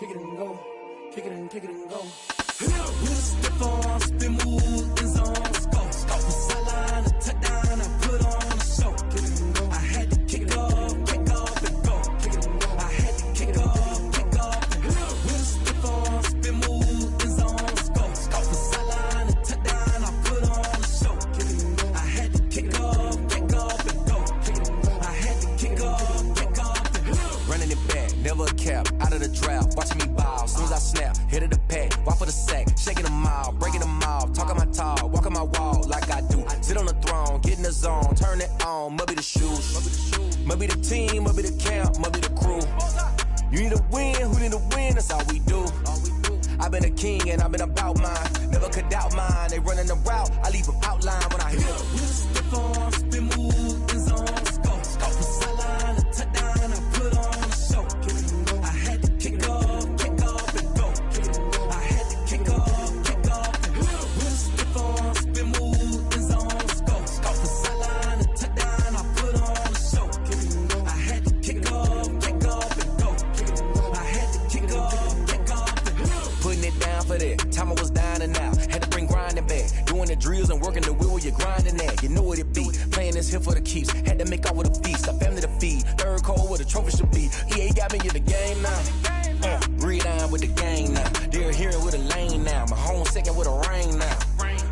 kick it and go, kick it and go. With a stiff arm, spin move, in zone, go. From sideline to touchdown, I put on a show. Kick it and go. I had to kick off and go. Kick it and go. I had to kick off and go. With a stiff arm, spin move, in zone, go. From sideline to touchdown, I put on a show. Kick it and go. I had to kick off and go. Kick it and go. I had to kick off and go. Running it back, never a cap, out of the draft, watching me ball. Soon as I snap, hit of the pack, walk for the sack, shaking them all, breaking them off, talking my talk, walking my wall like I do. Sit on the throne, get in the zone, turn it on, must be the shoes, must be the team, must be the camp, must be the crew. You need a win, who need a win, that's all we do. I've been a king and I've been about mine, never could doubt mine. They running the route, I leave them outline when I hit them. With a stiff arm, spin move, in zone, go. From sideline to touchdown, I put on a show. Kick it and go. I had to kick off and go. Kick it and go. I had to kick off and go. With a stiff arm, spin move, in zone, go. From sideline to touchdown, I put on a show. Kick it and go. I had to kick off and go. Kick it and go. I had to kick off and go. Putting it down for that, time I was down and out, had to bring grinding back, doing the drills and working the wheel where you're grinding at, you know what it be, playing this here for the keeps, had to make out with a feast, a family to feed, third cold where the trophy should be, EA got me in the game now, read on with the game now, they're hearing with a lane now, my home second with a rain now,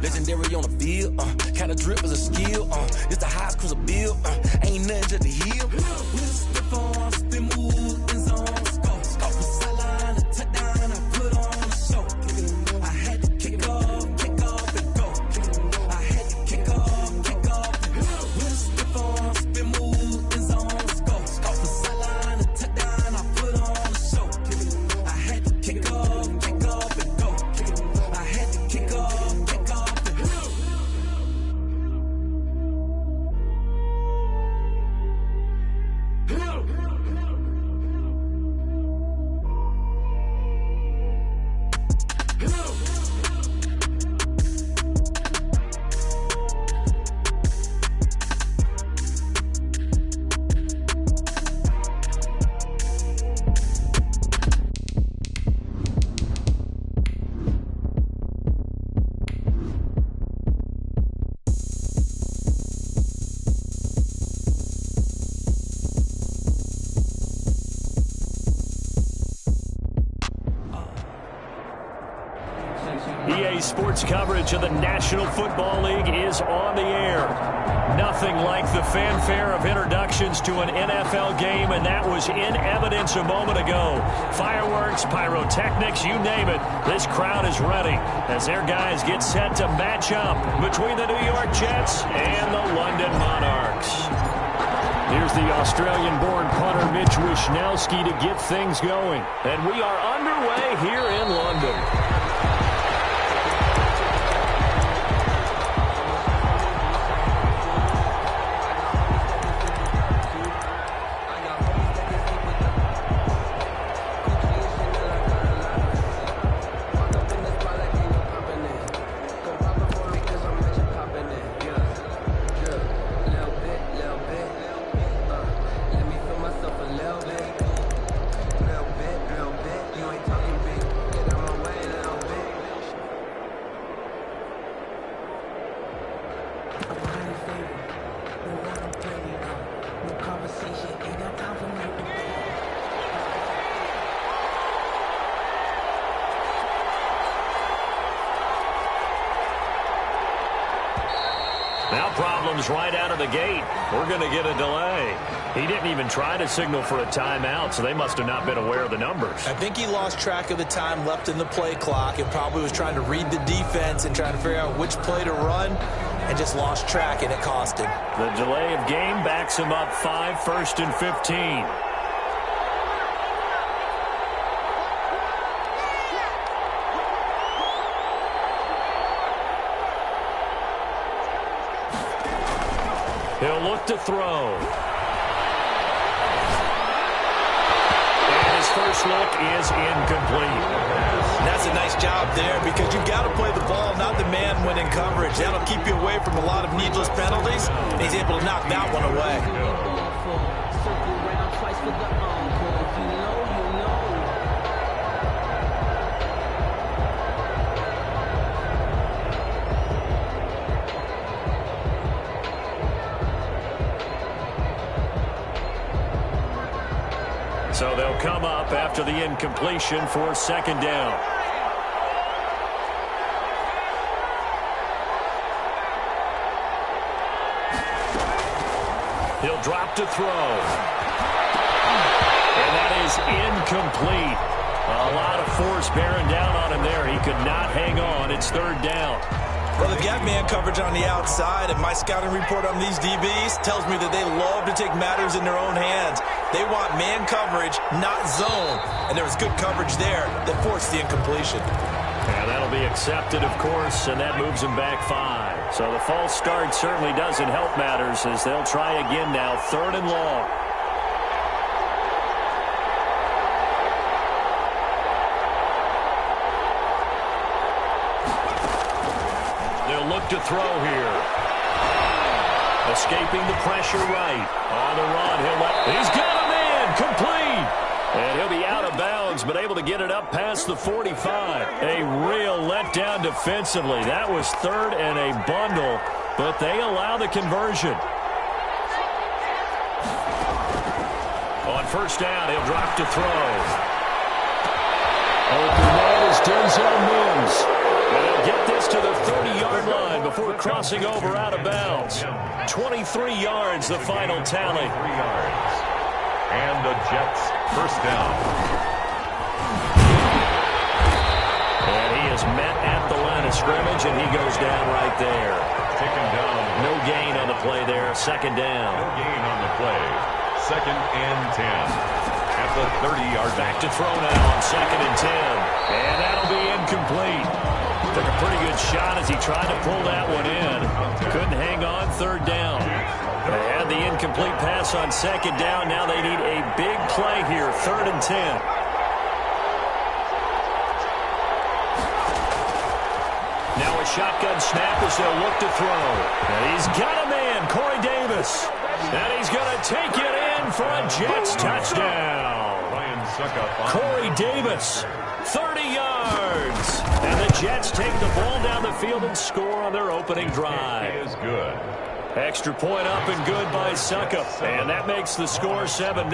legendary on the field, kind of drip is a skill, it's the highest cruiser bill, ain't nothing just to heal. With a stiff arm, spin move, in zone, go. From sideline to touchdown, I put on a show. Kick it and go. I had to kick off and go. Kick it and go. I had to kick off and go. With a stiff arm, spin move, in zone, go. From sideline to touchdown, I put on a show. Kick it and go. I had to kick off and go. Kick it and go. I had to kick off and go. EA Sports coverage of the National Football League is on the air. Nothing like the fanfare of introductions to an NFL game, and that was in evidence a moment ago. Fireworks, pyrotechnics, you name it. This crowd is ready as their guys get set to match up between the New York Jets and the London Monarchs. Here's the Australian-born punter Mitch Wishnowsky to get things going. And we are underway here in London. Now problems right out of the gate. We're going to get a delay. He didn't even try to signal for a timeout, so they must have not been aware of the numbers. I think he lost track of the time left in the play clock and probably was trying to read the defense and trying to figure out which play to run and just lost track, and it cost him. The delay of game backs him up 5, 1st and 15. He'll look to throw. And his first look is incomplete. That's a nice job there because you've got to play the ball, not the man when in coverage. That'll keep you away from a lot of needless penalties. He's able to knock that one away. So they'll come up after the incompletion for second down. He'll drop to throw. And that is incomplete. A lot of force bearing down on him there. He could not hang on. It's third down. Well, they've got man coverage on the outside, and my scouting report on these DBs tells me that they love to take matters in their own hands. They want man coverage, not zone. And there was good coverage there that forced the incompletion. And that'll be accepted, of course, and that moves them back 5. So the false start certainly doesn't help matters as they'll try again now, third and long. They'll look to throw here. Escaping the pressure right. On the run, he's got a man, complete. And he'll be out of bounds, but able to get it up past the 45. A real letdown defensively. That was third and a bundle, but they allow the conversion. On first down, he'll drop to throw. Open man is Denzel Mims. And he'll get this to the 30-yard line before crossing over out of bounds. 23 yards, the final tally. 3 yards. And the Jets first down. And he is met at the line of scrimmage, and he goes down right there. Taken down. No gain on the play there. Second down. No gain on the play. Second and 10. At the 30-yard line. Back to throw now on second and 10. And that'll be incomplete. Took a pretty good shot as he tried to pull that one in. Couldn't hang on, third down. They had the incomplete pass on second down. Now they need a big play here, third and 10. Now a shotgun snap as they'll look to throw. And he's got a man, Corey Davis. And he's going to take it in for a Jets touchdown. Corey Davis, 30 yards. And the Jets take the ball down the field and score on their opening drive. It is good. Extra point up and good by Suckup. And that makes the score 7-0.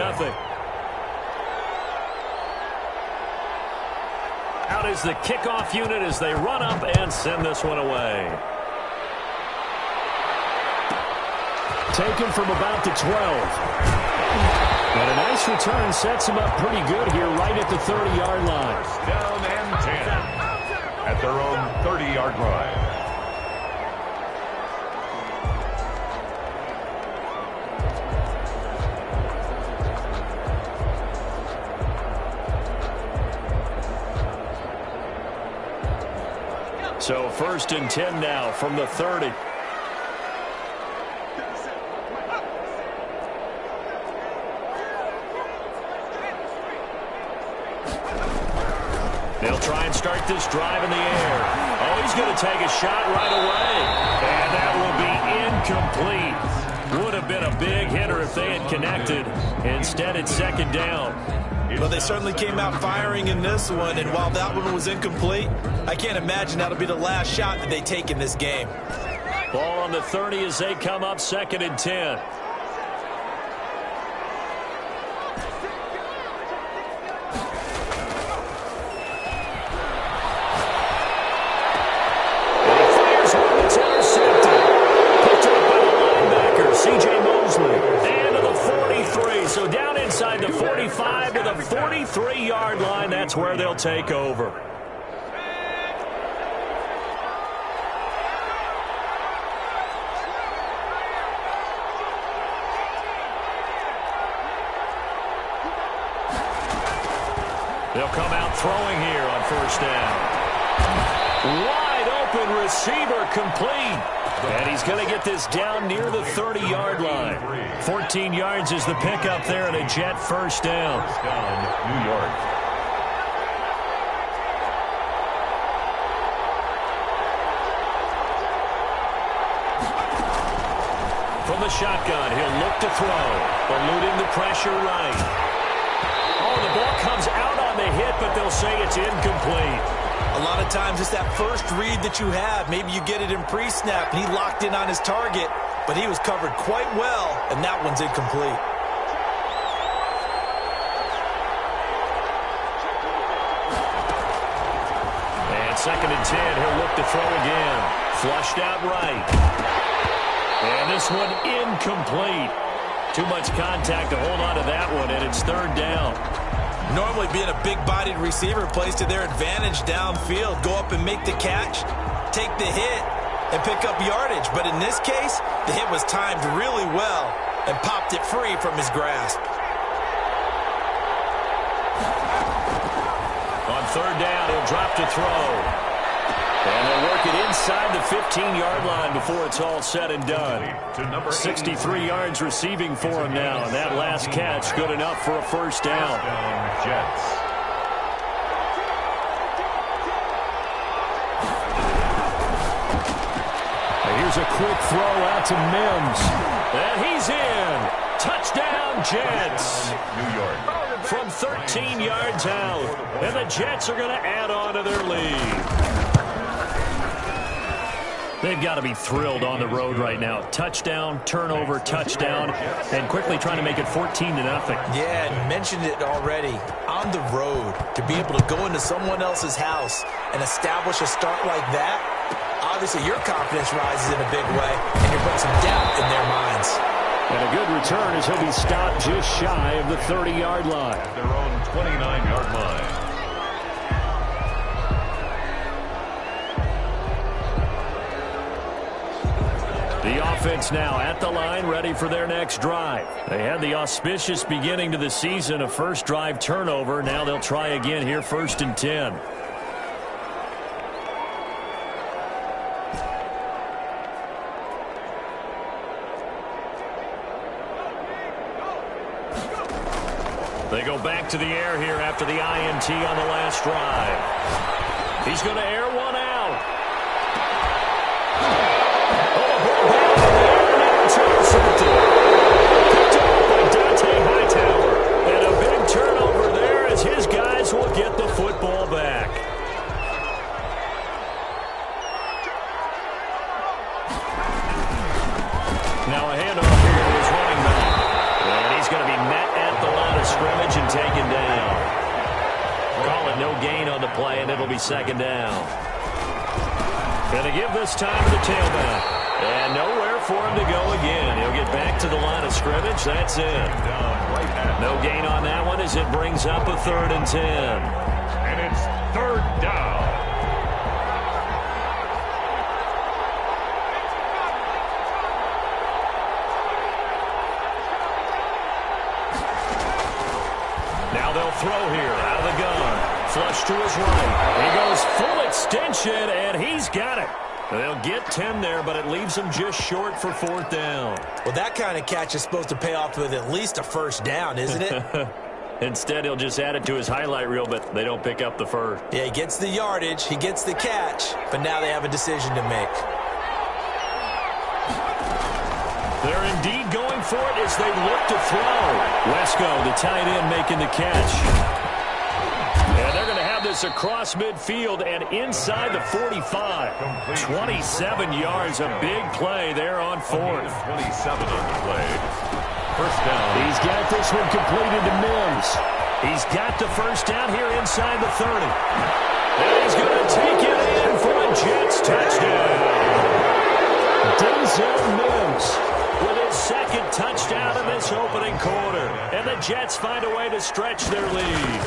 Out is the kickoff unit as they run up and send this one away. Taken from about the 12. And a nice return sets him up pretty good here right at the 30-yard line. Down and 10 at their own 30-yard line. So first and 10 now from the 30. They'll try and start this drive in the air. Oh, he's going to take a shot right away. And that will be incomplete. Would have been a big hitter if they had connected. Instead, it's second down. Well, they certainly came out firing in this one, and while that one was incomplete, I can't imagine that'll be the last shot that they take in this game. Ball on the 30 as they come up second and 10. So down inside the 45 to the 43-yard line. That's where they'll take over. They'll come out throwing here on first down. Wide open receiver complete. And he's going to get this down near the 30-yard line. 14 yards is the pickup there and a Jet first down. First down, New York. From the shotgun, he'll look to throw. Eluding the pressure right. Oh, the ball comes out on the hit, but they'll say it's incomplete. A lot of times it's that first read that you have. Maybe you get it in pre-snap, and he locked in on his target, but he was covered quite well, and that one's incomplete. 2nd and 10. He'll look to throw again. Flushed out right. And this one incomplete. Too much contact to hold on to that one, and it's 3rd down. Normally being a big-bodied receiver plays to their advantage downfield. Go up and make the catch, take the hit, and pick up yardage. But in this case, the hit was timed really well and popped it free from his grasp. On 3rd down, he'll drop to throw. And they'll work it inside the 15-yard line before it's all said and done. 63 yards receiving for him now. And that last catch good enough for a 1st down. Jets. Here's a quick throw out to Mims. And he's in. Touchdown, Jets. New York. From 13 yards out. And the Jets are going to add on to their lead. They've got to be thrilled on the road right now. Touchdown, turnover, touchdown, and quickly trying to make it 14-0. Yeah, and mentioned it already. On the road, to be able to go into someone else's house and establish a start like that, obviously your confidence rises in a big way, and you put some doubt in their minds. And a good return as he'll be stopped just shy of the 30-yard line. At their own 29-yard line. The offense now at the line, ready for their next drive. They had the auspicious beginning to the season, a first drive turnover. Now they'll try again here, 1st and 10. They go back to the air here after the INT on the last drive. He's going to air one out. And a big turnover there as his guys will get the football back. Now a handoff here to his running back. And he's going to be met at the line of scrimmage and taken down. Call it no gain on the play, and it'll be 2nd down. And they give this time to the tailback. And nowhere for him to go again. He'll get back to the line of scrimmage. That's it. No gain on that one as it brings up a 3rd and 10. And it's 3rd down. Now they'll throw here out of the gun. Flush to his right. He goes full extension, and he's got it. They'll get 10 there, but it leaves them just short for 4th down. Well, that kind of catch is supposed to pay off with at least a 1st down, isn't it? Instead, he'll just add it to his highlight reel, but they don't pick up the first. Yeah, he gets the yardage, he gets the catch, but now they have a decision to make. They're indeed going for it as they look to throw. Wesco, the tight end, making the catch. And they're going to have this across midfield and inside the 45. 27 yards, a big play there on 4th. 27 on the play. 1st down. He's got this one completed to Mims. He's got the 1st down here inside the 30. And he's going to take it in for a Jets touchdown. Denzel Mims with his 2nd touchdown in this opening quarter. And the Jets find a way to stretch their lead.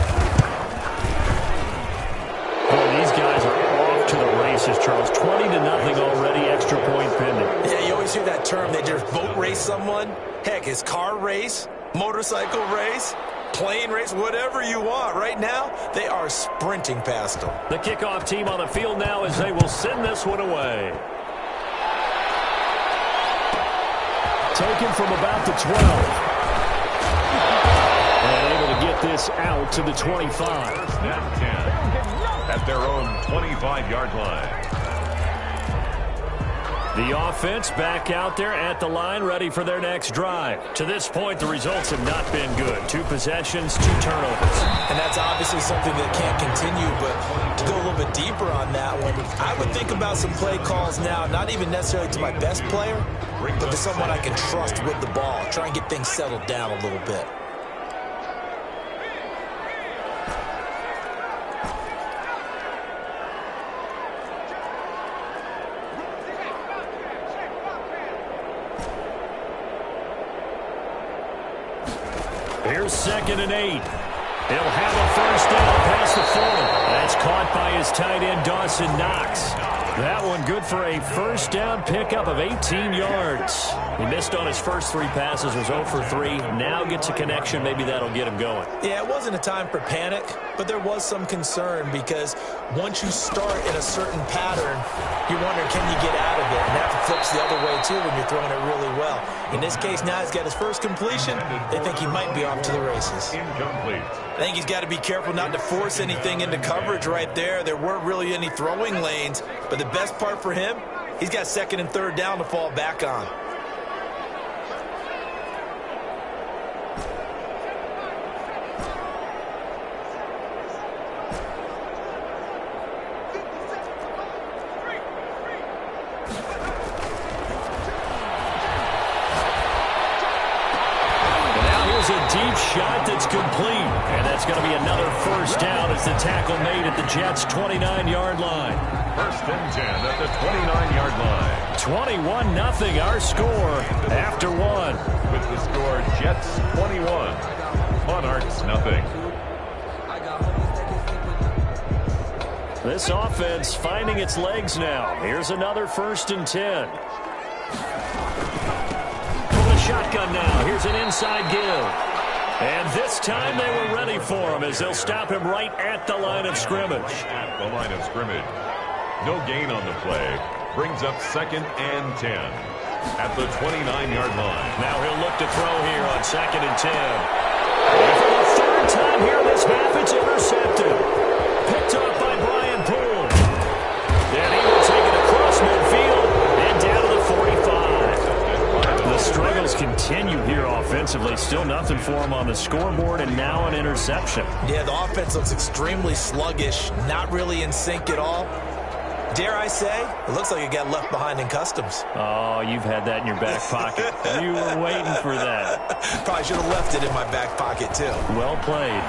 Boy, these guys are off to the races, Charles. 20-0 already, extra point pending. Yeah, you always hear that term. They just boat race someone. Heck, it's car race, motorcycle race, plane race, whatever you want. Right now, they are sprinting past them. The kickoff team on the field now as they will send this one away. Taken from about the 12. And able to get this out to the 25. 1st and 10 at their own 25-yard line. The offense back out there at the line, ready for their next drive. To this point, the results have not been good. 2 possessions, 2 turnovers. And that's obviously something that can't continue, but to go a little bit deeper on that one, I would think about some play calls now, not even necessarily to my best player, but to someone I can trust with the ball. Try and get things settled down a little bit. Here's 2nd and 8. He'll have a first down past the 40. That's caught by his tight end, Dawson Knox. That one good for a first down pickup of 18 yards. He missed on his first 3 passes, was 0 for 3. Now gets a connection. Maybe that'll get him going. Yeah, it wasn't a time for panic, but there was some concern because once you start in a certain pattern, you're wondering, can you get out of it? And that flips the other way, too, when you're throwing it really well. In this case, now he's got his first completion. They think he might be off to the races. Incomplete. I think he's got to be careful not to force anything into coverage right there. There weren't really any throwing lanes, but the best part for him, he's got 2nd and 3rd down to fall back on. Shot that's complete, and that's going to be another first down as the tackle made at the Jets' 29-yard line. 1st and 10 at the 29-yard line. 21-0 our score after 1. With the score, Jets 21, Monarchs nothing. This offense finding its legs now. Here's another 1st and 10. Pull the shotgun now. Here's an inside give. And this time they were ready for him as they'll stop him right at the line of scrimmage. At the line of scrimmage. No gain on the play. Brings up 2nd and 10 at the 29-yard line. Now he'll look to throw here on 2nd and 10. And for the 3rd time here in this half, it's intercepted. Picked up by Brian Poole. And he will take it across midfield and down to the 45. The struggles continue here offensively. Still nothing for him on the scoreboard, and now an interception. Yeah, the offense looks extremely sluggish, not really in sync at all. Dare I say, it looks like it got left behind in customs. Oh, you've had that in your back pocket. You were waiting for that. Probably should have left it in my back pocket, too. Well played.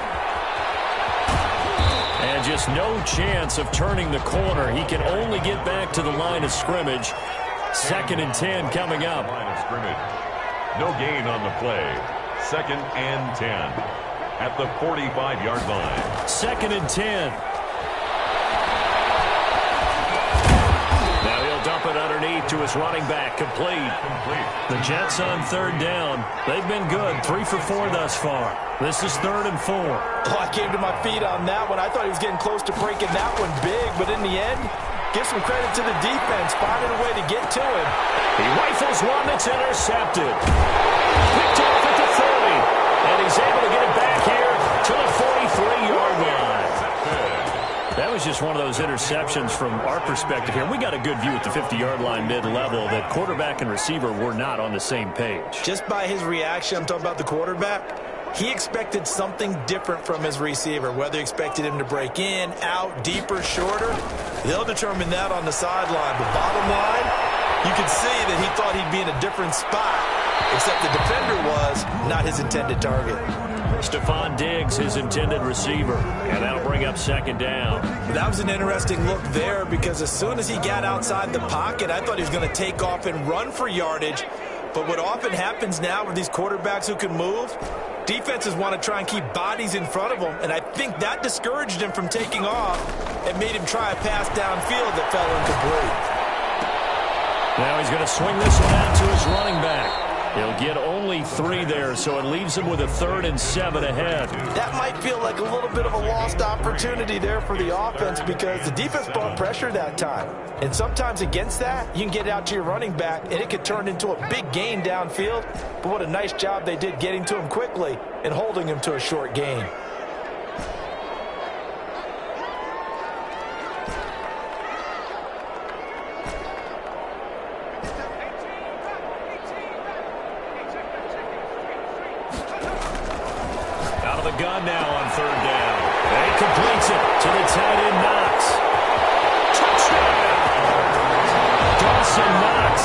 And just no chance of turning the corner. He can only get back to the line of scrimmage. 2nd and 10 coming up. Line of scrimmage. No gain on the play. 2nd and 10 at the 45-yard line. 2nd and 10. Now he'll dump it underneath to his running back. Complete. The Jets on 3rd down. They've been good. 3 for 4 thus far. This is 3rd and 4. Oh, I came to my feet on that one. I thought he was getting close to breaking that one big, but in the end, give some credit to the defense. Finding a way to get to him. He rifles one that's intercepted. Picked off at the 30. And he's able to get it back here to the 43-yard line. That was just one of those interceptions from our perspective here. We got a good view at the 50-yard line mid-level that quarterback and receiver were not on the same page. Just by his reaction, I'm talking about the quarterback, he expected something different from his receiver, whether he expected him to break in, out, deeper, shorter. They'll determine that on the sideline. But bottom line, you can see that he thought he'd be in a different spot, except the defender was not his intended target. Stephon Diggs, his intended receiver, and that'll bring up 2nd down. That was an interesting look there because as soon as he got outside the pocket, I thought he was going to take off and run for yardage. But what often happens now with these quarterbacks who can move, defenses want to try and keep bodies in front of them, and I think that discouraged him from taking off and made him try a pass downfield that fell incomplete. Now he's going to swing this one out to his running back. He'll get only 3 there, so it leaves him with a 3rd and 7 ahead. That might feel like a little bit of a lost opportunity there for the offense because the defense brought pressure that time. And sometimes against that, you can get out to your running back, and it could turn into a big gain downfield. But what a nice job they did getting to him quickly and holding him to a short gain. Gun now on 3rd down. And he completes it to the tight end, Knox. Touchdown! Dawson Knox,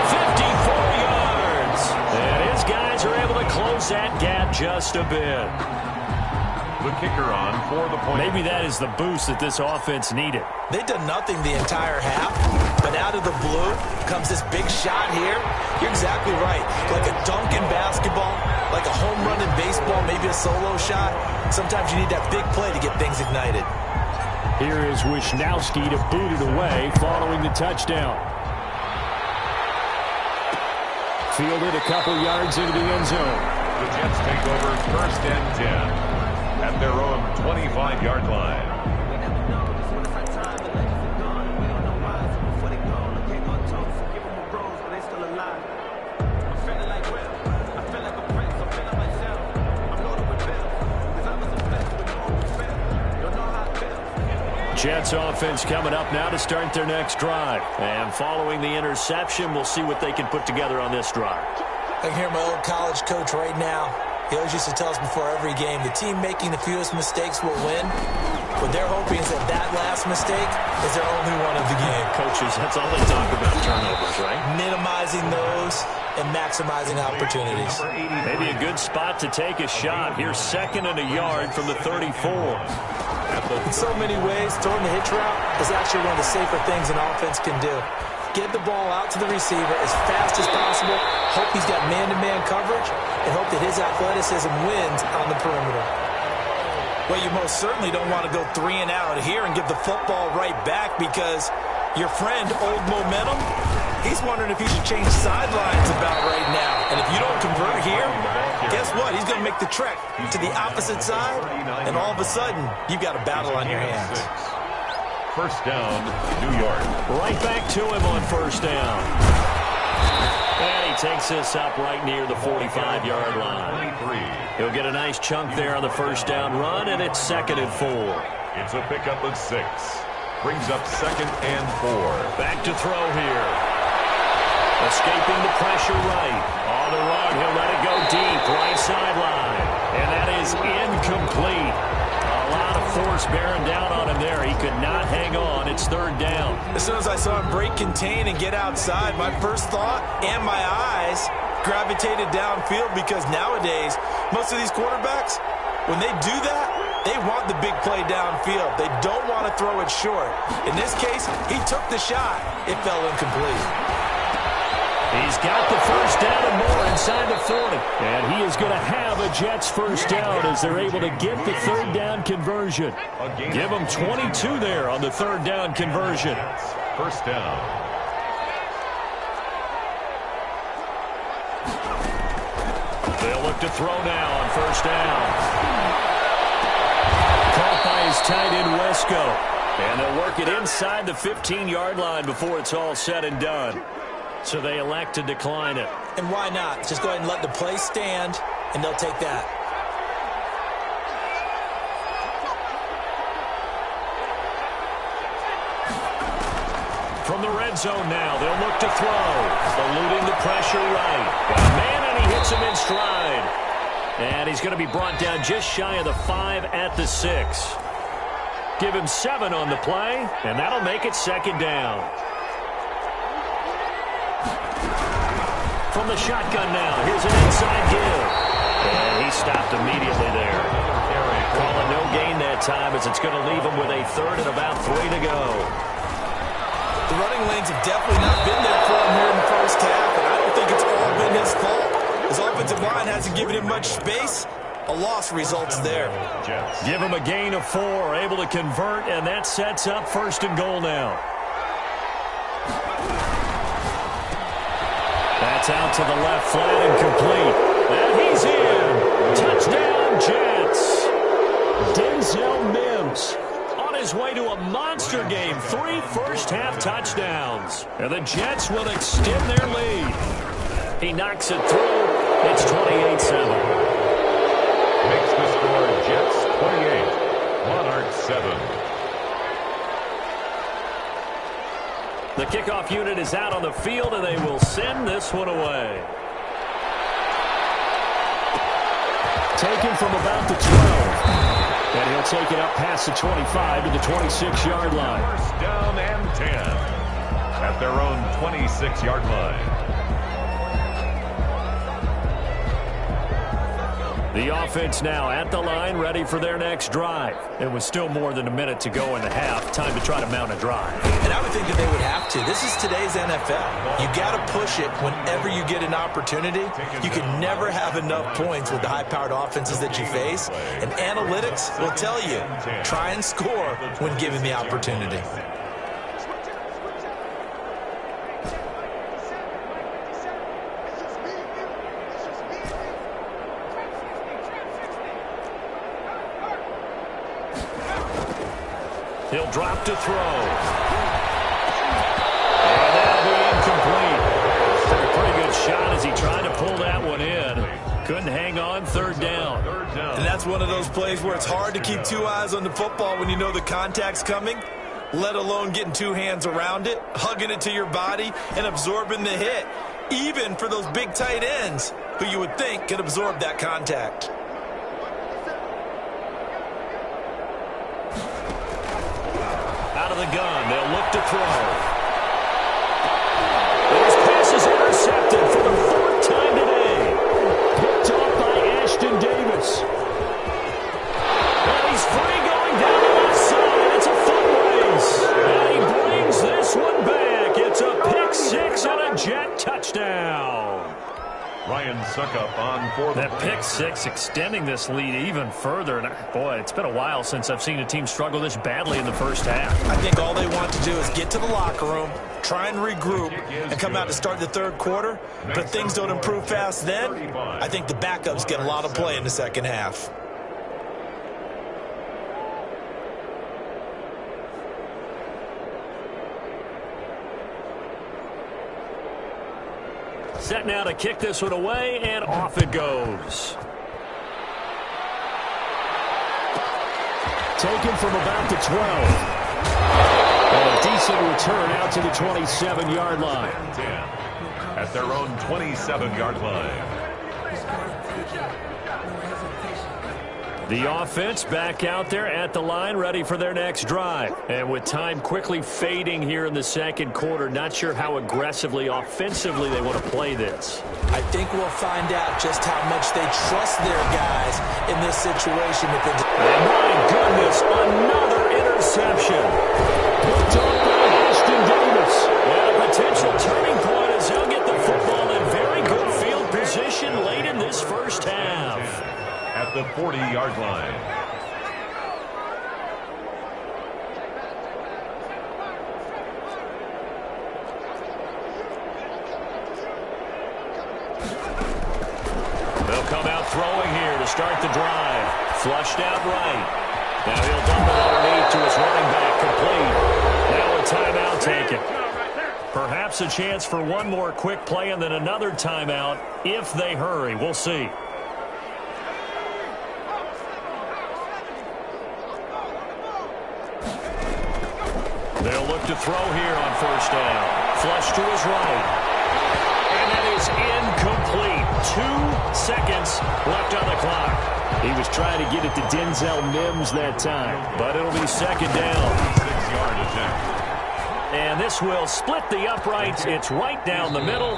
54 yards. And his guys are able to close that gap just a bit. The kicker on for the point. Maybe that is the boost that this offense needed. They've done nothing the entire half, but out of the blue comes this big shot here. You're exactly right. Like a dunk in basketball, Like a home run in baseball, maybe a solo shot. Sometimes you need that big play to get things ignited. Here is Wisnowski to boot it away following the touchdown. Fielded a couple yards into the end zone. The Jets take over 1st and 10 at their own 25-yard line. Jets offense coming up now to start their next drive. And following the interception, we'll see what they can put together on this drive. I can hear my old college coach right now. He always used to tell us before every game, the team making the fewest mistakes will win. What they're hoping is that that last mistake is their only one of the game. Coaches, that's all they talk about, turnovers, right? Minimizing those and maximizing opportunities. Maybe a good spot to take a shot. Here's 2nd and a yard from the 34. In so many ways, throwing the hitch route is actually one of the safer things an offense can do. Get the ball out to the receiver as fast as possible, hope he's got man-to-man coverage, and hope that his athleticism wins on the perimeter. Well, you most certainly don't want to go 3 and out here and give the football right back because your friend, Old Momentum, he's wondering if he should change sidelines about right now. And if you don't convert here, guess what? He's going to make the trek to the opposite side, and all of a sudden, you've got a battle on your hands. 1st down, New York. Right back to him on 1st down. And he takes this up right near the 45-yard line. He'll get a nice chunk there on the 1st down run, and it's 2nd and 4. It's a pickup of 6. Brings up 2nd and 4. Back to throw here. Escaping the pressure right. On the run, he'll let it go deep, right sideline. And that is incomplete. A lot of force bearing down on him there. He could not hang on. It's 3rd down. As soon as I saw him break contain and get outside, my first thought and my eyes gravitated downfield because nowadays, most of these quarterbacks, when they do that, they want the big play downfield. They don't want to throw it short. In this case, he took the shot. It fell incomplete. He's got the 1st down and more inside the 40. And he is going to have a Jets 1st down as they're able to get the 3rd down conversion. Give them 22 there on the 3rd down conversion. 1st down. They'll look to throw now on 1st down. Caught by his tight end, Wesco. And they'll work it inside the 15-yard line before it's all said and done. So they elect to decline it. And why not? Just go ahead and let the play stand, and they'll take that. From the red zone now, they'll look to throw. Eluding the pressure right. Got a man, and he hits him in stride. And he's going to be brought down just shy of the 5 at the 6. Give him 7 on the play, and that'll make it 2nd down. From the shotgun now, here's an inside give. And he stopped immediately there. Calling no gain that time as it's going to leave him with a 3rd and about 3 to go. The running lanes have definitely not been there for him here in the 1st half, and I don't think it's all been his fault. His offensive line hasn't given him much space. A loss results there. Give him a gain of 4, able to convert, and that sets up 1st and goal now. That's out to the left, flat and complete. And he's in. Touchdown, Jets. Denzel Mims on his way to a monster game. 3 first-half touchdowns. And the Jets will extend their lead. He knocks it through. It's 28-7. Makes the score Jets 28, Monarchs 7. The kickoff unit is out on the field, and they will send this one away. Taken from about the 12. And he'll take it up past the 25 to the 26-yard line. 1st down and 10 at their own 26-yard line. The offense now at the line, ready for their next drive. It was still more than a minute to go in the half. Time to try to mount a drive. And I would think that they would have to. This is today's NFL. You got to push it whenever you get an opportunity. You can never have enough points with the high-powered offenses that you face. And analytics will tell you, try and score when given the opportunity. He'll drop to throw. And that'll be incomplete. Took a pretty good shot as he tried to pull that one in. Couldn't hang on. Third down. And that's one of those plays where it's hard to keep two eyes on the football when you know the contact's coming, let alone getting two hands around it, hugging it to your body, and absorbing the hit, even for those big tight ends who you would think could absorb that contact. Out of the gun, they'll look to throw. His pass is intercepted for the fourth time today. Picked off by Ashton Davis. And he's free going down the left side. It's a foot race. And he brings this one back. It's a pick six and a jet touchdown. Ryan Suckup on for that pick six extending this lead even further. And boy, it's been a while since I've seen a team struggle this badly in the first half. I think all they want to do is get to the locker room, try and regroup, and come out to start the third quarter. But if things don't improve fast then, I think the backups get a lot of play in the second half. Set now to kick this one away, and off it goes. Taken from about the 12. And a decent return out to the 27-yard line. At their own 27-yard line. The offense back out there at the line, ready for their next drive. And with time quickly fading here in the second quarter, not sure how aggressively, offensively they want to play this. I think we'll find out just how much they trust their guys in this situation. And my goodness, another interception. Picked off by Ashton Davis. And a potential turning point as he'll get the football in very good field position late in this first half. At the 40-yard line. They'll come out throwing here to start the drive. Flushed out right. Now he'll dump it underneath to his running back, complete. Now a timeout taken. Perhaps a chance for one more quick play and then another timeout if they hurry. We'll see. They'll look to throw here on first down. Flush to his right. And that is incomplete. 2 seconds left on the clock. He was trying to get it to Denzel Mims that time, but it'll be second down. 6-yard attempt. And this will split the uprights. It's right down the middle.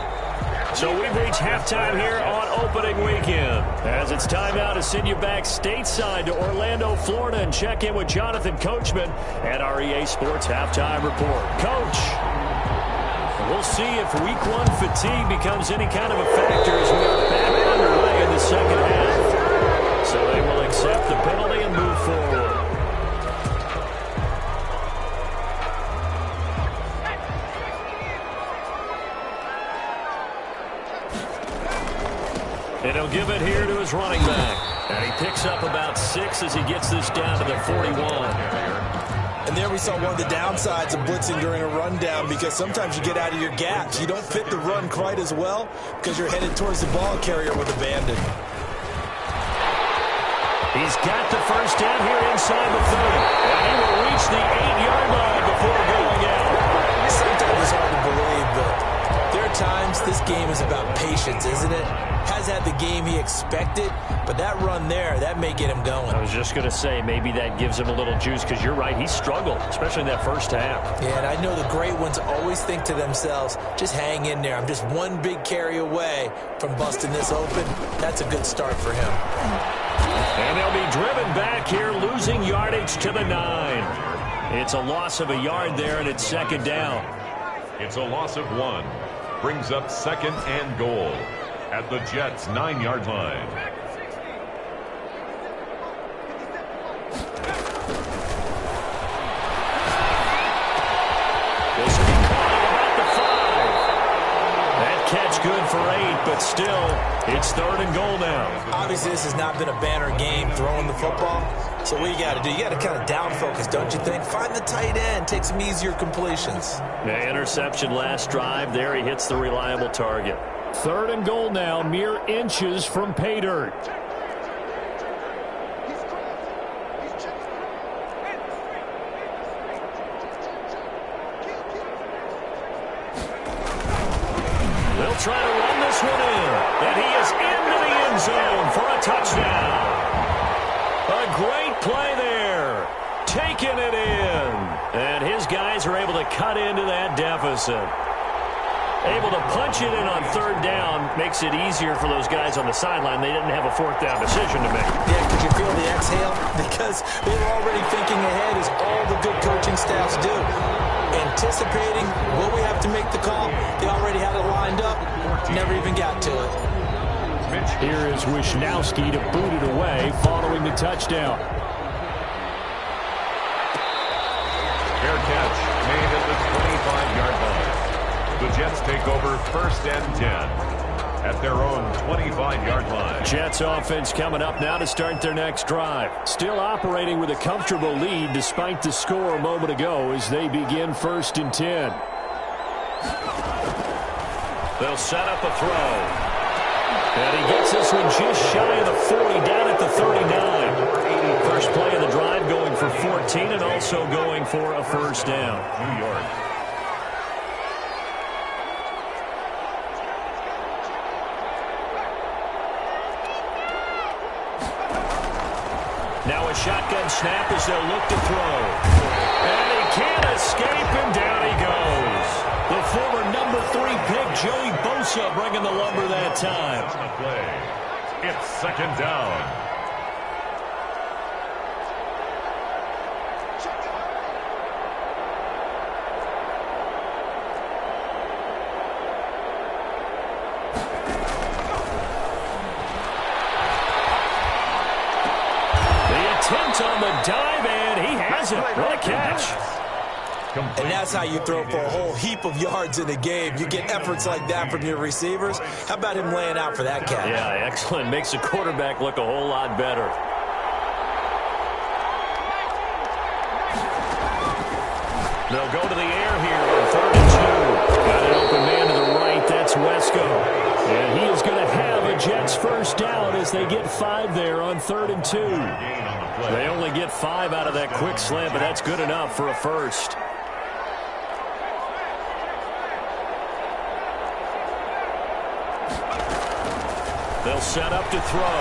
So we've reached halftime here on opening weekend. As it's time now to send you back stateside to Orlando, Florida, and check in with Jonathan Coachman at our EA Sports Halftime Report. Coach, we'll see if Week 1 fatigue becomes any kind of a factor as we are back underway in the second half. So they will accept the penalty and move forward. And he'll give it here to his running back. And he picks up about 6 as he gets this down to the 41. And there we saw one of the downsides of blitzing during a rundown, because sometimes you get out of your gaps. You don't fit the run quite as well because you're headed towards the ball carrier with abandon. He's got the first down here inside the 30. And he will reach the 8-yard line before going out. Sometimes it's hard to believe, but there are times this game is about patience, isn't it? Has has had the game he expected, but that run there, that may get him going. I was just going to say, maybe that gives him a little juice, because you're right, he struggled, especially in that first half. Yeah, and I know the great ones always think to themselves, just hang in there. I'm just one big carry away from busting this open. That's a good start for him. And they'll be driven back here, losing yardage to the 9. It's a loss of a yard there, and it's second down. It's a loss of 1. Brings up second and goal at the Jets' 9-yard line. This will be caught at about the 5. That catch good for 8, but still, it's third and goal now. Obviously, this has not been a banner game throwing the football. So what you got to do, you got to kind of down focus, don't you think? Find the tight end, take some easier completions. The interception last drive. There he hits the reliable target. Third and goal now, mere inches from pay dirt. They'll try to run this one in, and he is into the end zone for a touchdown. A great play there, taking it in, and his guys are able to cut into that deficit. Able to punch it in on third down makes it easier for those guys on the sideline. They didn't have a fourth down decision to make. Yeah, could you feel the exhale? Because they were already thinking ahead, as all the good coaching staffs do. Anticipating, will we have to make the call? They already had it lined up, never even got to it. Here is Wisnowski to boot it away following the touchdown. Fair catch made at the 25-yard line. The Jets take over first and 10 at their own 25-yard line. Jets offense coming up now to start their next drive. Still operating with a comfortable lead despite the score a moment ago as they begin first and 10. They'll set up a throw. And he gets this one just shy of the 40, down at the 39. First play of the drive, going for 14 and also going for a first down. New York. Now a shotgun snap as they'll look to throw. And he can't escape, and down he goes. The former number 3 pick, Joey Bosa, bringing the lumber that time. It's second down. Attempt on the dive, and he has it. What a catch. And that's how you throw for a whole heap of yards in a game. You get efforts like that from your receivers. How about him laying out for that catch? Yeah, excellent. Makes the quarterback look a whole lot better. They'll go to the air here on third and 2. Got an open man to the right. That's Wesco. And he is going to have a Jets first down as they get 5 there on third and 2. They only get 5 out of that quick slant, but that's good enough for a first. They'll set up to throw.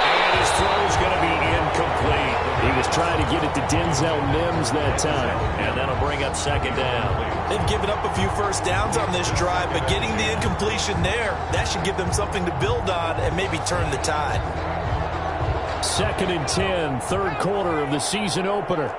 And his throw's going to be incomplete. He was trying to get it to Denzel Mims that time. And that'll bring up second down. They've given up a few first downs on this drive, but getting the incompletion there, that should give them something to build on and maybe turn the tide. Second and 10, third quarter of the season opener.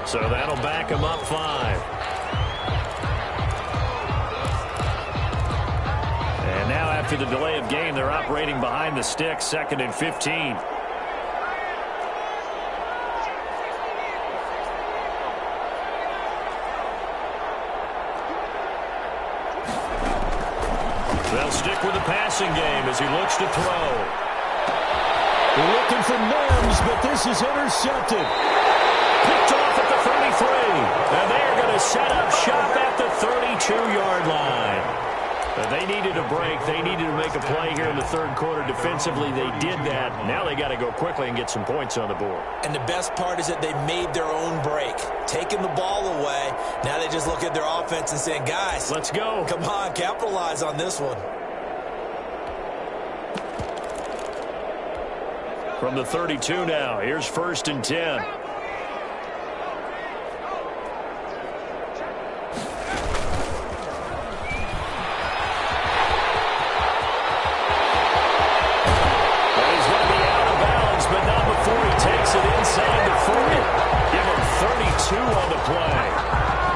So that'll back him up 5. And now after the delay of game, they're operating behind the sticks, second and 15. They'll stick back with the passing game as he looks to throw. They're looking for Mims, but this is intercepted. Picked off at the 33. And they are going to set up shop at the 32-yard line. They needed a break. They needed to make a play here in the third quarter. Defensively, they did that. Now they got to go quickly and get some points on the board. And the best part is that they made their own break. Taking the ball away. Now they just look at their offense and saying, guys, let's go. Come on, capitalize on this one. From the 32 now, here's 1st and 10.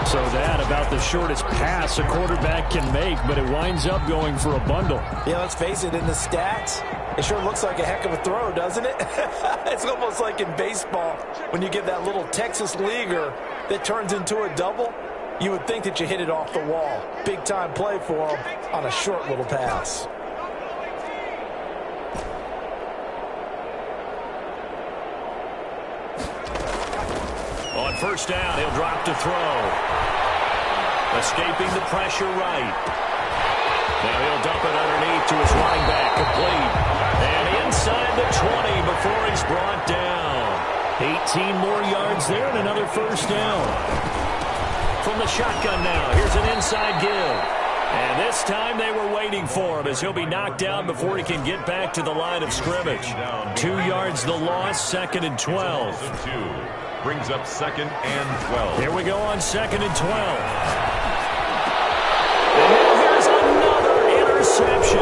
So that about the shortest pass a quarterback can make, but it winds up going for a bundle. Yeah, let's face it, in the stats, it sure looks like a heck of a throw, doesn't it? It's almost like in baseball when you get that little Texas leaguer that turns into a double. You would think that you hit it off the wall. Big time play for him on a short little pass. On 1st down, he'll drop to throw. Escaping the pressure right. Now he'll dump it underneath to his running back, complete. And inside the 20 before he's brought down. 18 more yards there and another 1st down. From the shotgun now, here's an inside give. And this time they were waiting for him as he'll be knocked down before he can get back to the line of scrimmage. 2 yards the loss, 2nd and 12. Brings up 2nd and 12. Here we go on 2nd and 12. And now here's another interception.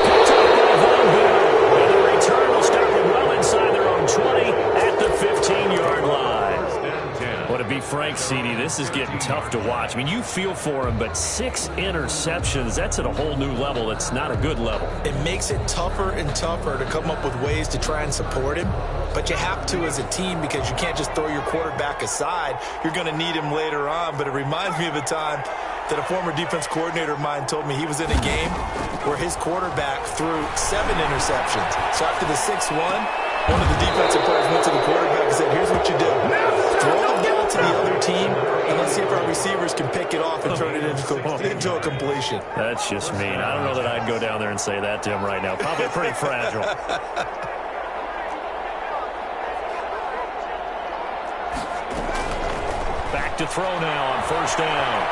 Picked up by Von Bell. And the return will start them well inside their own 20 at the 15-yard line. Well, to be frank, CD, this is getting tough to watch. I mean, you feel for him, but 6 interceptions, that's at a whole new level. It's not a good level. It makes it tougher and tougher to come up with ways to try and support him. But you have to as a team because you can't just throw your quarterback aside. You're going to need him later on. But it reminds me of a time that a former defense coordinator of mine told me he was in a game where his quarterback threw 7 interceptions. So after the 6th one of the defensive players went to the quarterback and said, here's what you do. Throw the ball to the other team, and let's see if our receivers can pick it off and turn it into a completion. That's just mean. I don't know that I'd go down there and say that to him right now. Probably pretty fragile. Back to throw now on 1st down.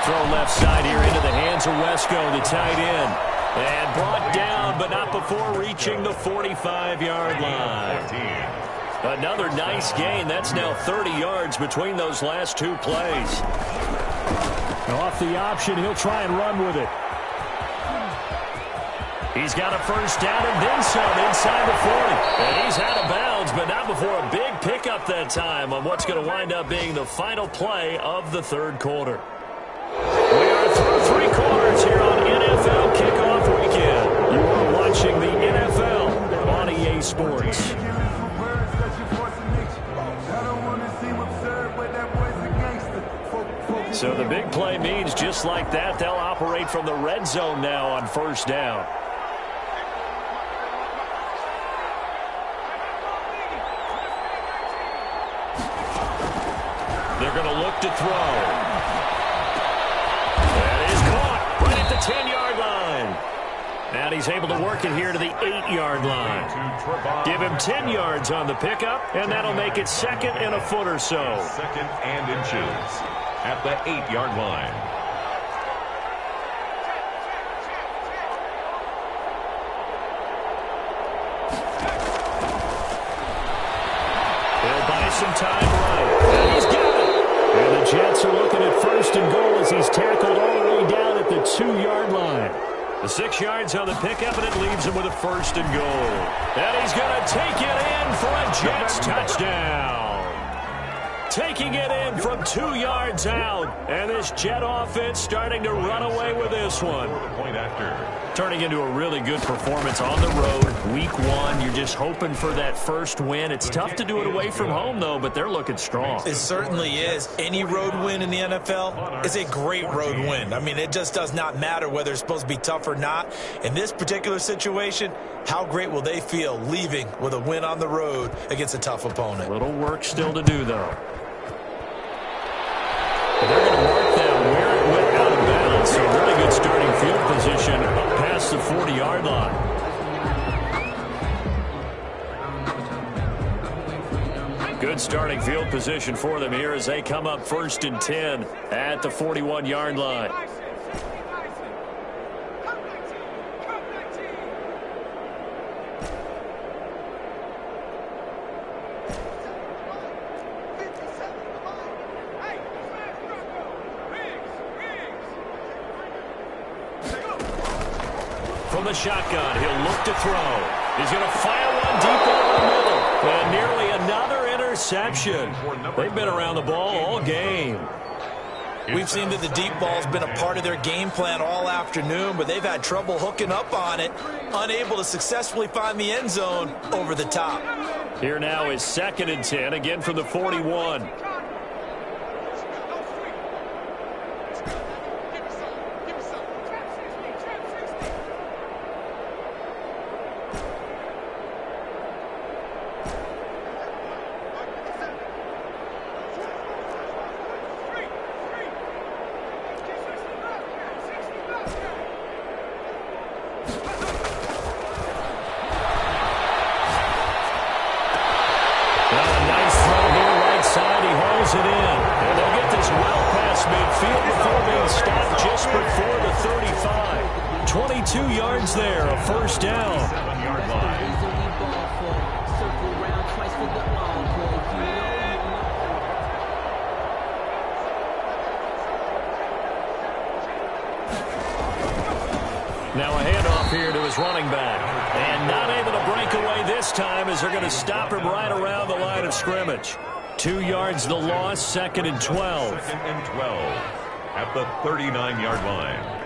Throw left side here into the hands of Wesco, the tight end. And brought down, but not before reaching the 45-yard line. Another nice gain. That's now 30 yards between those last 2 plays. Off the option, he'll try and run with it. He's got a 1st down and then some inside the 40. And he's out of bounds, but not before a big pickup that time on what's going to wind up being the final play of the 3rd quarter. We are through 3 quarters here on NFL Kickoff Weekend. You are watching the NFL on EA Sports. So the big play means just like that, they'll operate from the red zone now on 1st down. They're going to look to throw. That is caught right at the 10-yard line. And he's able to work it here to the 8-yard line. Give him 10 yards on the pickup, and that'll make it 2nd and a foot or so. 2nd and inches at the 8-yard line. He'll buy some time right. And he's got it. And the Jets are looking at 1st and goal as he's tackled all the way down at the 2-yard line. The 6 yards on the pickup, and it leaves him with a 1st and goal. And he's going to take it in for a Jets touchdown. taking it in from 2 yards out. And this Jet offense starting to run away with this one. Point after. Turning into a really good performance on the road. Week 1, you're just hoping for that first win. It's tough to do it away from home, though, but they're looking strong. It certainly is. Any road win in the NFL is a great road win. I mean, it just does not matter whether it's supposed to be tough or not. In this particular situation, how great will they feel leaving with a win on the road against a tough opponent? Little work still to do, though. They're going to mark that where it went out of bounds. So really good starting field position past the 40-yard line. Good starting field position for them here as they come up 1st and 10 at the 41-yard line. From the shotgun, he'll look to throw. He's going to fire one deep over the middle. And nearly another interception. They've been around the ball all game. We've seen that the deep ball's been a part of their game plan all afternoon, but they've had trouble hooking up on it, unable to successfully find the end zone over the top. Here now is 2nd and 10, again from the 41. Now a handoff here to his running back. And not able to break away this time as they're going to stop him right around the line of scrimmage. 2 yards the loss, 2nd and 12. 2nd and 12 at the 39-yard line.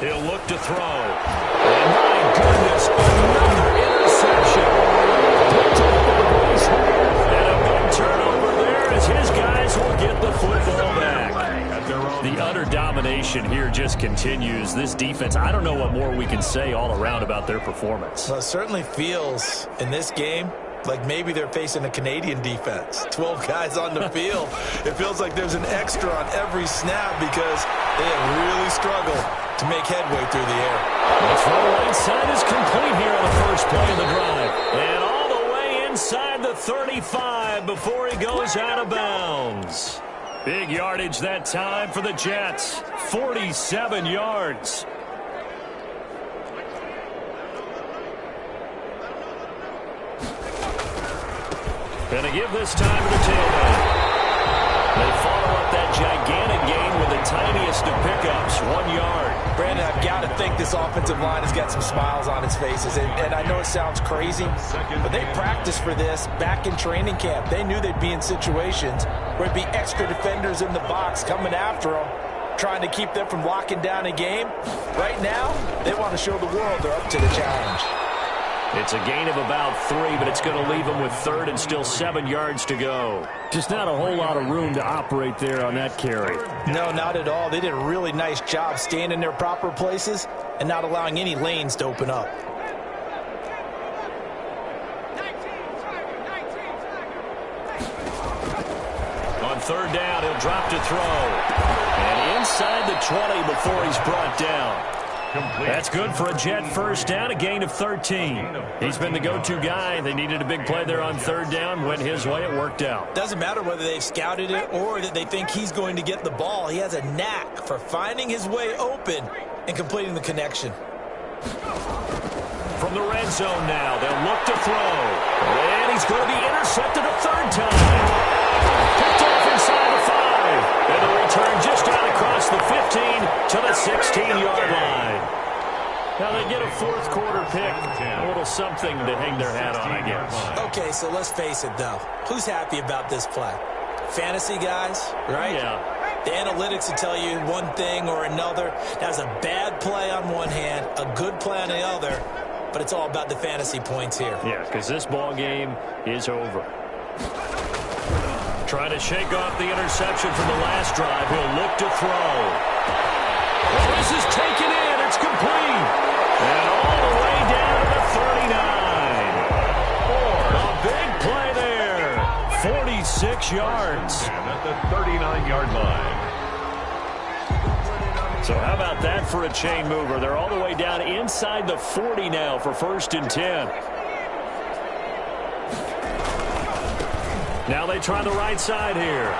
He'll look to throw. And my goodness, another interception. And a big turnover there as his guys will get the football back. The utter domination here just continues. This defense, I don't know what more we can say all around about their performance. Well, it certainly feels in this game like maybe they're facing a Canadian defense. 12 guys on the field. It feels like there's an extra on every snap because they have really struggled to make headway through the air. The throw inside is complete here on the first play of the drive. And all the way inside the 35 before he goes out of bounds. Big yardage that time for the Jets. 47 yards. Gonna give this time to the tailback. They follow up that gigantic gain with the tiniest of pickups, 1 yard. Brandon, I've got to think this offensive line has got some smiles on its faces. And I know it sounds crazy, but they practiced for this back in training camp. They knew they'd be in situations where it'd be extra defenders in the box coming after them, trying to keep them from locking down a game. Right now, they want to show the world they're up to the challenge. It's a gain of about 3, but it's going to leave them with 3rd and still 7 yards to go. Just not a whole lot of room to operate there on that carry. No, not at all. They did a really nice job staying in their proper places and not allowing any lanes to open up. On 3rd down, he'll drop to throw. And inside the 20 before he's brought down. That's good for a Jet first down, a gain of 13. He's been the go-to guy. They needed a big play there on 3rd down. Went his way. It worked out. Doesn't matter whether they've scouted it or that they think he's going to get the ball. He has a knack for finding his way open and completing the connection. From the red zone now, they'll look to throw. And he's going to be intercepted a 3rd time. Picked off inside the 5. And the return just out across the 15 to the 16-yard line. Now they get a fourth quarter pick. A little something to hang their hat on, I guess. Okay, so let's face it, though. Who's happy about this play? Fantasy guys, right? Yeah. The analytics will tell you one thing or another. That was a bad play on one hand, a good play on the other, but it's all about the fantasy points here. Yeah, because this ball game is over. Trying to shake off the interception from the last drive. He'll look to throw. Well, this is taken in. It's complete. And all the way down to the 39. A big play there. 46 yards. And at the 39-yard line. So how about that for a chain mover? They're all the way down inside the 40 now for 1st and 10. Now they try the right side here.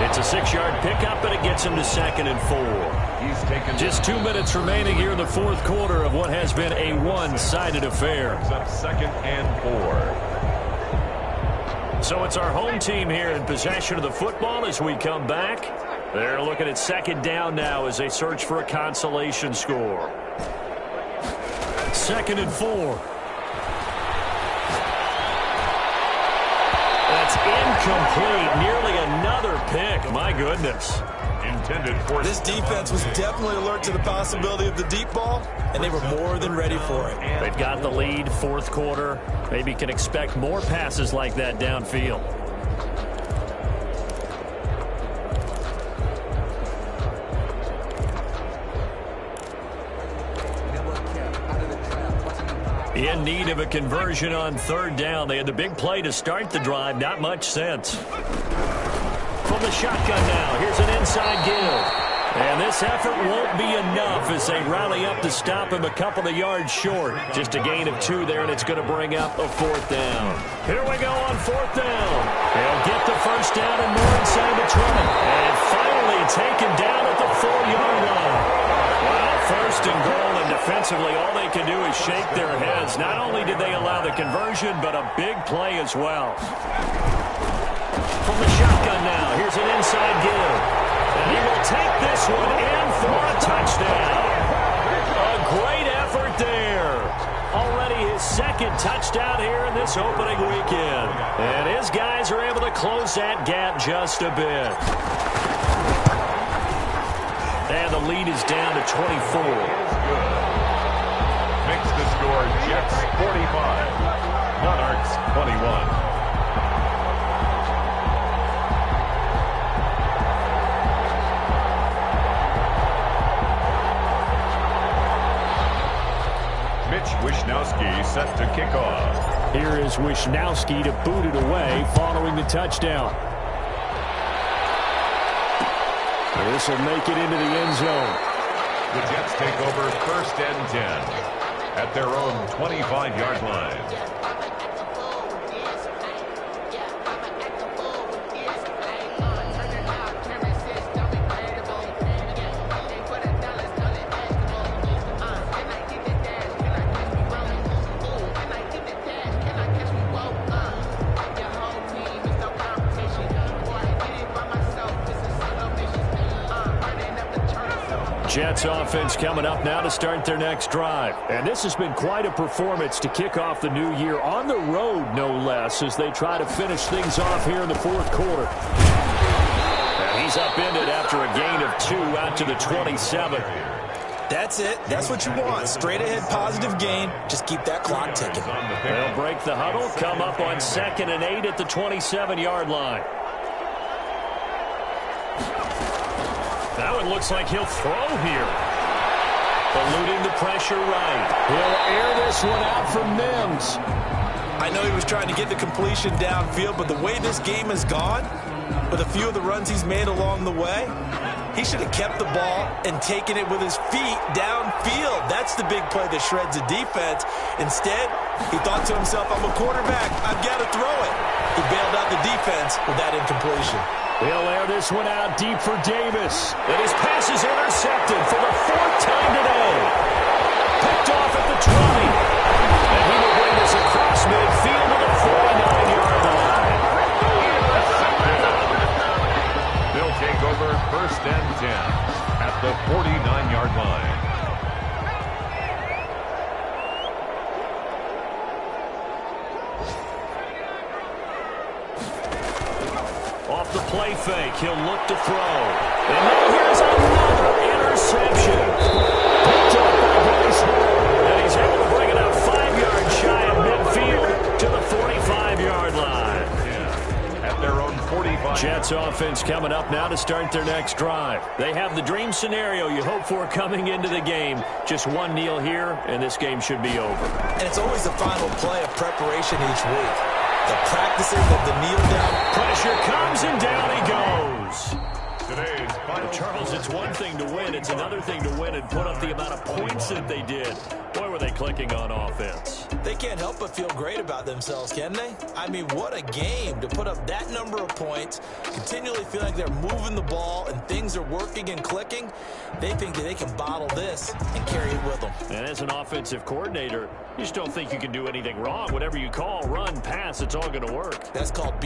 It's a 6-yard pickup, and it gets him to 2nd and 4. He's taken just 2 minutes remaining here in the fourth quarter of what has been a one-sided affair. Up 2nd and 4. So it's our home team here in possession of the football as we come back. They're looking at 2nd down now as they search for a consolation score. 2nd and 4. That's incomplete. Nearly another pick. My goodness. Intended for this defense was definitely alert to the possibility of the deep ball, and they were more than ready for it. They've got the lead, fourth quarter. Maybe can expect more passes like that downfield. In need of a conversion on 3rd down. They had the big play to start the drive. Not much sense. From the shotgun now. Here's an inside give. And this effort won't be enough as they rally up to stop him a couple of yards short. Just a gain of 2 there, and it's going to bring up a 4th down. Here we go on 4th down. They'll get the 1st down and more inside the 20. And finally taken down at the 4-yard line. Wow, 1st and goal, and defensively all they can do is shake their heads. Not only did they allow the conversion, but a big play as well. From the shotgun now, here's an inside give. And he will take this one in for a touchdown. A great effort there. Already his 2nd touchdown here in this opening weekend. And his guys are able to close that gap just a bit. And the lead is down to 24. Makes the score Jets 45, Monarchs 21. Wishnowski set to kick off. Here is Wishnowski to boot it away following the touchdown. This will make it into the end zone. The Jets take over 1st and 10 at their own 25-yard line. Jets offense coming up now to start their next drive. And this has been quite a performance to kick off the new year on the road, no less, as they try to finish things off here in the fourth quarter. And he's upended after a gain of 2 out to the 27. That's it. That's what you want. Straight ahead positive gain. Just keep that clock ticking. They'll break the huddle, come up on 2nd and 8 at the 27-yard line. That one looks like he'll throw here. Eluding the pressure right. He'll air this one out for Mims. I know he was trying to get the completion downfield, but the way this game has gone, with a few of the runs he's made along the way, he should have kept the ball and taken it with his feet downfield. That's the big play that shreds the defense. Instead, he thought to himself, I'm a quarterback. I've got to throw it. He bailed out the defense with that incompletion. He'll air this one out deep for Davis. And his pass is intercepted for the 4th time today. Picked off at the 20. And he will bring this across midfield to the 49-yard line. They'll take over 1st and 10 at the 49-yard line. off the play fake. He'll look to throw. And now here's another interception. Picked up by Bryce Hall. And he's able to bring it out 5 yards shy of midfield to the 45-yard line. Yeah, at their own 45. Jets offense coming up now to start their next drive. They have the dream scenario you hope for coming into the game. Just one kneel here, and this game should be over. And it's always the final play of preparation each week. The practicing of the kneel down. Pressure comes, and down he goes. Today's final. Charles, it's one thing to win. It's another thing to win and put up the amount of points that they did. Boy, were they clicking on offense. They can't help but feel great about themselves, can they? I mean, what a game to put up that number of points, continually feeling like they're moving the ball and things are working and clicking. They think that they can bottle this and carry it with them. And as an offensive coordinator, you just don't think you can do anything wrong. Whatever you call, run, pass, it's all going to work. That's called